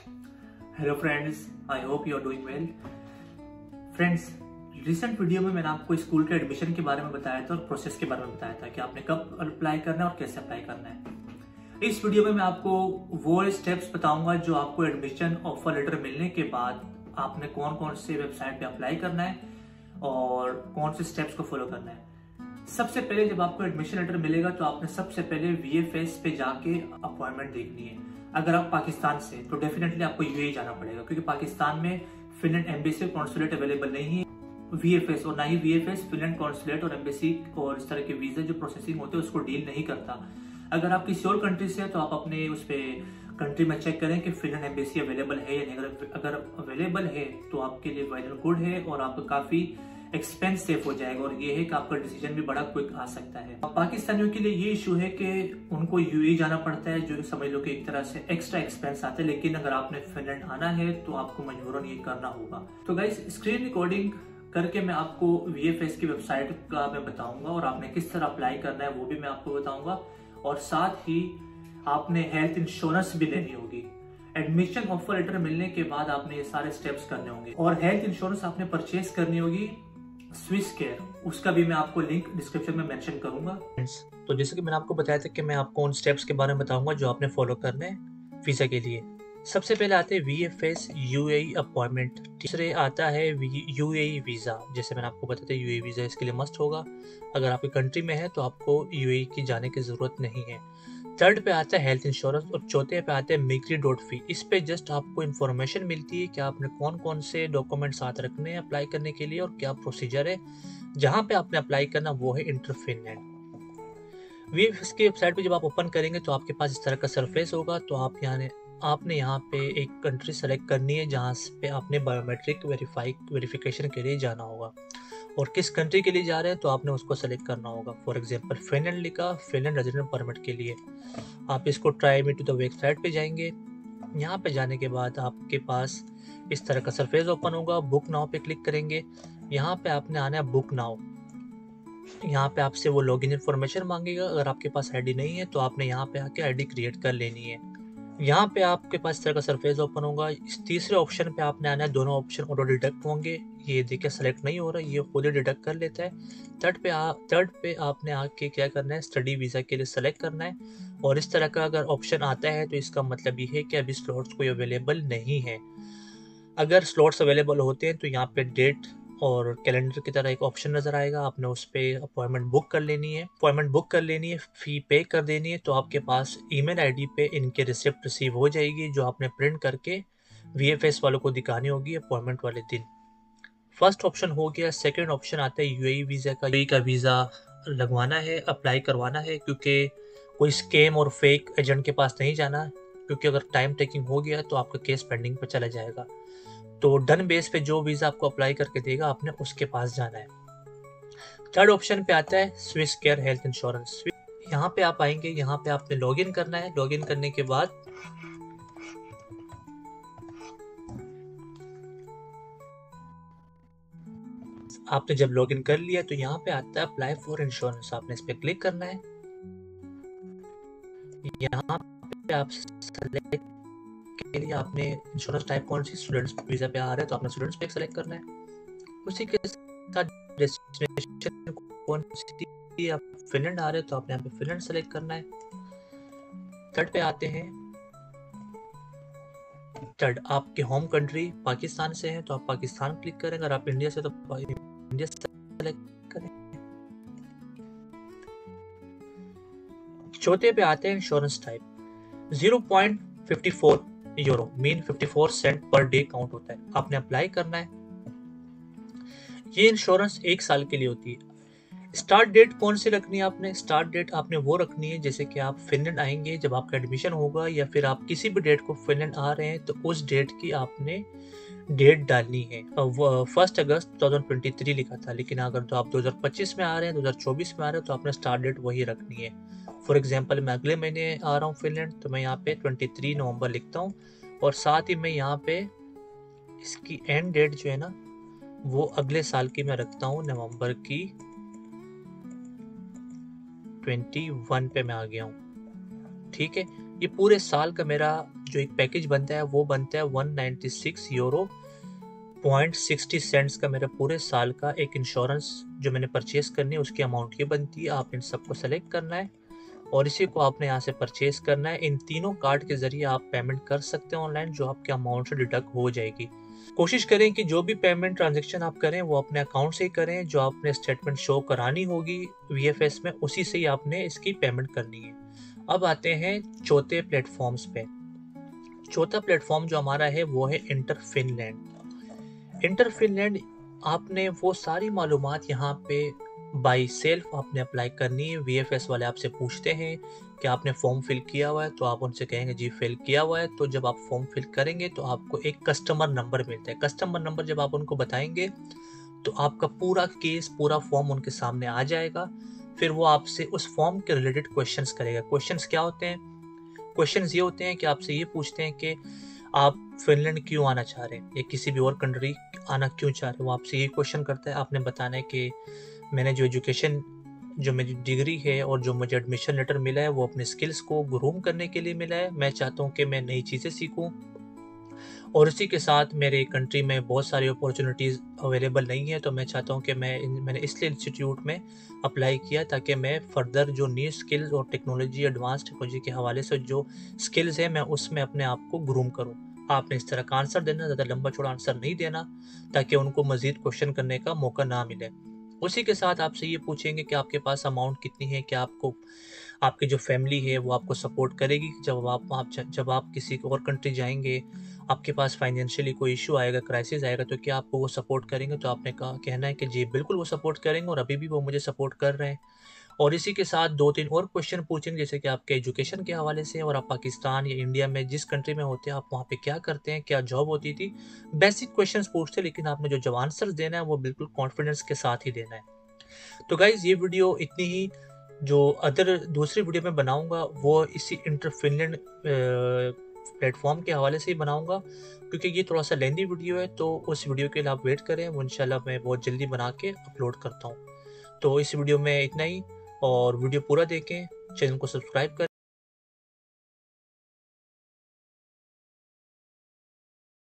Hello friends, I hope you are doing well. Friends, recent video में मैंने आपको school के एडमिशन के बारे में बताया था और प्रोसेस के बारे में बताया था कि आपने कब अप्लाई करना है और कैसे अप्लाई करना है। इस वीडियो में मैं आपको वो स्टेप्स बताऊंगा जो आपको एडमिशन ऑफर लेटर मिलने के बाद आपने कौन कौन से वेबसाइट पे अप्लाई करना है और कौन से स्टेप्स को फॉलो करना है। सबसे पहले जब आपको एडमिशन लेटर मिलेगा तो आपने सबसे पहले VFS पे जाके अपॉइंटमेंट देखनी है। अगर आप पाकिस्तान से तो डेफिनेटली आपको यूएई जाना पड़ेगा, क्योंकि पाकिस्तान में फिनलैंड एम्बेसी कॉन्सुलेट अवेलेबल नहीं है VFS, और ना ही VFS फिनलैंड कॉन्सुलेट और एम्बेसी और इस तरह के वीजा जो प्रोसेसिंग होते हैं उसको डील नहीं करता। अगर आप किसी और कंट्री से है तो आप अपने उस पे कंट्री में चेक करें कि फिनलैंड एम्बेसी अवेलेबल है या नहीं। अगर अवेलेबल है तो आपके लिए वेल एंड गुड है और आपका काफी एक्सपेंस सेव हो जाएगा, और ये है कि आपका डिसीजन भी बड़ा क्विक आ सकता है। पाकिस्तानियों के लिए ये इशू है कि उनको यूएई जाना पड़ता है, जो समझ लो कि एक तरह से एक्स्ट्रा एक्सपेंस आता है। लेकिन अगर आपने फिनलैंड आना है तो आपको मजबूरन ये करना होगा। तो गाइस, स्क्रीन रिकॉर्डिंग करके मैं आपको VFS की वेबसाइट का मैं बताऊंगा और आपने किस तरह अप्लाई करना है वो भी मैं आपको बताऊंगा, और साथ ही आपने हेल्थ इंश्योरेंस भी लेनी होगी। एडमिशन ऑफर लेटर मिलने के बाद आपने ये सारे स्टेप्स करने होंगे, और हेल्थ इंश्योरेंस आपने परचेज करनी होगी स्विस केयर, उसका भी मैं आपको लिंक डिस्क्रिप्शन में मेंशन करूंगा। तो जैसे कि मैंने आपको बताया था कि मैं आपको उन स्टेप्स के बारे में बताऊंगा जो आपने फॉलो करने हैं वीजा के लिए। सबसे पहले आते हैं VFS UAE अपॉइंटमेंट, तीसरे आता है UAE वीज़ा। जैसे मैंने आपको बताया था UAE वीज़ा इसके लिए मस्ट होगा। अगर आपकी कंट्री में है तो आपको UAE की जाने की ज़रूरत नहीं है। थर्ड पे आता है हेल्थ इंश्योरेंस, और चौथे पे आता है मिग्री.फी। इस पे जस्ट आपको इन्फॉर्मेशन मिलती है कि आपने कौन कौन से डॉक्यूमेंट साथ रखने हैं अप्लाई करने के लिए और क्या प्रोसीजर है। जहाँ पे आपने अप्लाई करना वो है इंटर फिनलैंड। VFS की वेबसाइट पे जब आप ओपन करेंगे तो आपके पास इस तरह का सरफेस होगा। तो आपने यहाँ पे एक कंट्री सेलेक्ट करनी है जहाँ पे आपने बायोमेट्रिक वेरिफिकेशन के लिए जाना होगा, और किस कंट्री के लिए जा रहे हैं तो आपने उसको सेलेक्ट करना होगा। फॉर एग्जांपल फिनलैंड लिखा, फिनलैंड रेजिडेंट परमिट के लिए आप इसको try me to the website पे जाएंगे। यहाँ पे जाने के बाद आपके पास इस तरह का सरफेस ओपन होगा। बुक नाउ पे क्लिक करेंगे। यहाँ पे आपने आना है बुक नाउ। यहाँ पे आपसे वो लॉगिन इन्फॉर्मेशन मांगेगा। अगर आपके पास आईडी नहीं है तो आपने यहाँ पे आके आईडी क्रिएट कर लेनी है। यहाँ पे आपके पास इस तरह का सरफेस ओपन होगा। इस तीसरे ऑप्शन पे आपने आना है। दोनों ऑप्शन ऑटो डिडक्ट होंगे। ये देखिए सेलेक्ट नहीं हो रहा, ये खुद ही डिडक्ट कर लेता है। थर्ड पे आपने आके क्या करना है, स्टडी वीज़ा के लिए सेलेक्ट करना है। और इस तरह का अगर ऑप्शन आता है तो इसका मतलब ये है कि अभी स्लॉट्स कोई अवेलेबल नहीं है। अगर स्लॉट्स अवेलेबल होते हैं तो यहाँ पे डेट और कैलेंडर की तरह एक ऑप्शन नज़र आएगा। आपने उस पर अपॉइंटमेंट बुक कर लेनी है, फ़ी पे कर देनी है। तो आपके पास ईमेल आईडी पे इनके रिसिप्ट रिसीव हो जाएगी, जो आपने प्रिंट करके VFS वालों को दिखानी होगी अपॉइंटमेंट वाले दिन। फर्स्ट ऑप्शन हो गया। सेकंड ऑप्शन आता है UAE वीज़ा का। UAE का वीज़ा लगवाना है, अप्लाई करवाना है, क्योंकि कोई स्कैम और फेक एजेंट के पास नहीं जाना, क्योंकि अगर टाइम टेकिंग हो गया तो आपका केस पेंडिंग पर चला जाएगा। तो डन बेस पे जो वीज़ा आपको अप्लाई करके देगा आपने उसके पास जाना है। थर्ड ऑप्शन पे आता है स्विस केयर हेल्थ इंश्योरेंस। यहाँ पे आप आएंगे, यहाँ पे आपने लॉगिन करना है। लॉगिन करने के बाद आपने जब लॉगिन कर लिया तो यहाँ पे आता है अप्लाई फॉर इंश्योरेंस। आपने इस पे क्लिक करना है। यहाँ पे आप सेलेक्ट के लिए आपने इंश्योरेंस टाइप कौन सी, स्टूडेंट्स वीजा पे आ रहे हैं तो आपने स्टूडेंट्स पे सेलेक्ट करना है। उसी के साथ डेस्टिनेशन कौन सी, आप फिनलैंड आ रहे हैं तो आपने यहाँ पे फिनलैंड सेलेक्ट करना है। थर्ड पे आते हैं। थर्ड, आपके होम कंट्री पाकिस्तान से है तो आप पाकिस्तान क्लिक करें। अगर आप इंडिया से तो इंडिया सेलेक्ट करें। चौथे पे आते हैं insurance type. 0.54 euro mean 54 cent per day count होता है। आपने अप्लाई करना है। ये इंश्योरेंस 1 साल के लिए होती है। स्टार्ट डेट कौन सी रखनी है आपने? स्टार्ट डेट आपने वो रखनी है जैसे कि आप फिनलैंड आएंगे जब आपका एडमिशन होगा, या फिर आप किसी भी डेट को फिनलैंड आ रहे हैं तो उस डेट की आपने डेट डालनी है। 1 अगस्त 2023 लिखा था, लेकिन अगर तो आप 2025 में आ रहे हैं, 2024 में आ रहे हैं तो आपने स्टार्ट डेट वही रखनी है। फॉर एग्जाम्पल, मैं अगले महीने आ रहा हूँ फिनलैंड तो मैं यहाँ पे 23 नवंबर लिखता हूँ, और साथ ही मैं यहाँ पे इसकी एंड डेट जो है ना वो अगले साल की मैं रखता हूँ, नवंबर की 21 पे मैं आ गया हूँ। ठीक है, ये पूरे साल का मेरा जो एक पैकेज बनता है वो बनता है 196 यूरो .60 का मेरा पूरे साल का एक इंश्योरेंस जो मैंने परचेस करनी है उसकी अमाउंट ये बनती है। आप इन सबको सेलेक्ट करना है और इसी को आपने यहाँ से परचेस करना है। इन तीनों कार्ड के जरिए आप पेमेंट कर सकते हैं ऑनलाइन, जो आपके अमाउंट से डिडक्ट हो जाएगी। कोशिश करें कि जो भी पेमेंट ट्रांजैक्शन आप करें वो अपने अकाउंट से ही करें। जो आपने स्टेटमेंट शो करानी होगी VFS में, उसी से ही आपने इसकी पेमेंट करनी है। अब आते हैं चौथे प्लेटफॉर्म्स पे। चौथा प्लेटफॉर्म जो हमारा है वो है इंटर फिनलैंड। इंटर फिनलैंड आपने वो सारी मालूमात यहाँ पे बाई सेल्फ आपने अप्लाई करनी है। VFS वाले आपसे पूछते हैं कि आपने फॉर्म फिल किया हुआ है, तो आप उनसे कहेंगे जी फिल किया हुआ है। तो जब आप फॉर्म फिल करेंगे तो आपको एक कस्टमर नंबर मिलता है। कस्टमर नंबर जब आप उनको बताएंगे तो आपका पूरा केस, पूरा फॉर्म उनके सामने आ जाएगा। फिर वो आपसे उस फॉर्म के रिलेटेड क्वेश्चंस करेगा। क्वेश्चंस क्या होते हैं? क्वेश्चंस ये होते हैं कि आपसे ये पूछते हैं कि आप फिनलैंड क्यों आना चाह रहे हैं या किसी भी और कंट्री आना क्यों चाह रहे हैं। वो आपसे ये क्वेश्चन करता है। आपने बताना है कि मैंने जो एजुकेशन, जो मेरी डिग्री है और जो मुझे एडमिशन लेटर मिला है वो अपने स्किल्स को ग्रूम करने के लिए मिला है। मैं चाहता हूँ कि मैं नई चीज़ें सीखूँ और इसी के साथ मेरे कंट्री में बहुत सारी अपॉर्चुनिटीज़ अवेलेबल नहीं है। तो मैं चाहता हूँ कि मैंने इसलिए इंस्टीट्यूट में अप्लाई किया ताकि मैं फर्दर जो न्यू स्किल्स और टेक्नोलॉजी, एडवांस टेक्नोलॉजी के हवाले से जो स्किल्स है मैं उसमें अपने आप को ग्रूम करूँ। आपने इस तरह का आंसर देना, ज़्यादा लंबा चौड़ा आंसर नहीं देना ताकि उनको मज़ीद क्वेश्चन करने का मौका ना मिले। उसी के साथ आपसे ये पूछेंगे कि आपके पास अमाउंट कितनी है, क्या आपको, आपकी जो फैमिली है वो आपको सपोर्ट करेगी। जब आप किसी और कंट्री जाएंगे, आपके पास फाइनेंशियली कोई इशू आएगा, क्राइसिस आएगा, तो क्या आपको वो सपोर्ट करेंगे? तो आपने कहना है कि जी बिल्कुल वो सपोर्ट करेंगे और अभी भी वो मुझे सपोर्ट कर रहे हैं। और इसी के साथ 2-3 और क्वेश्चन पूछेंगे, जैसे कि आपके एजुकेशन के हवाले से और आप पाकिस्तान या इंडिया में जिस कंट्री में होते हैं आप वहाँ पे क्या करते हैं, क्या जॉब होती थी। बेसिक क्वेश्चंस पूछते हैं, लेकिन आपने जो आंसर देना है वो बिल्कुल कॉन्फिडेंस के साथ ही देना है। तो गाइज ये वीडियो इतनी ही। जो दूसरी वीडियो में बनाऊंगा वो इसी इंटर फिनलैंड प्लेटफॉर्म के हवाले से ही बनाऊंगा, क्योंकि ये थोड़ा सा लेंदी वीडियो है। तो उस वीडियो के लिए आप वेट करें, वो इंशाल्लाह मैं बहुत जल्दी बना के अपलोड करता हूँ। तो इस वीडियो में इतना ही, और वीडियो पूरा देखें, चैनल को सब्सक्राइब करें।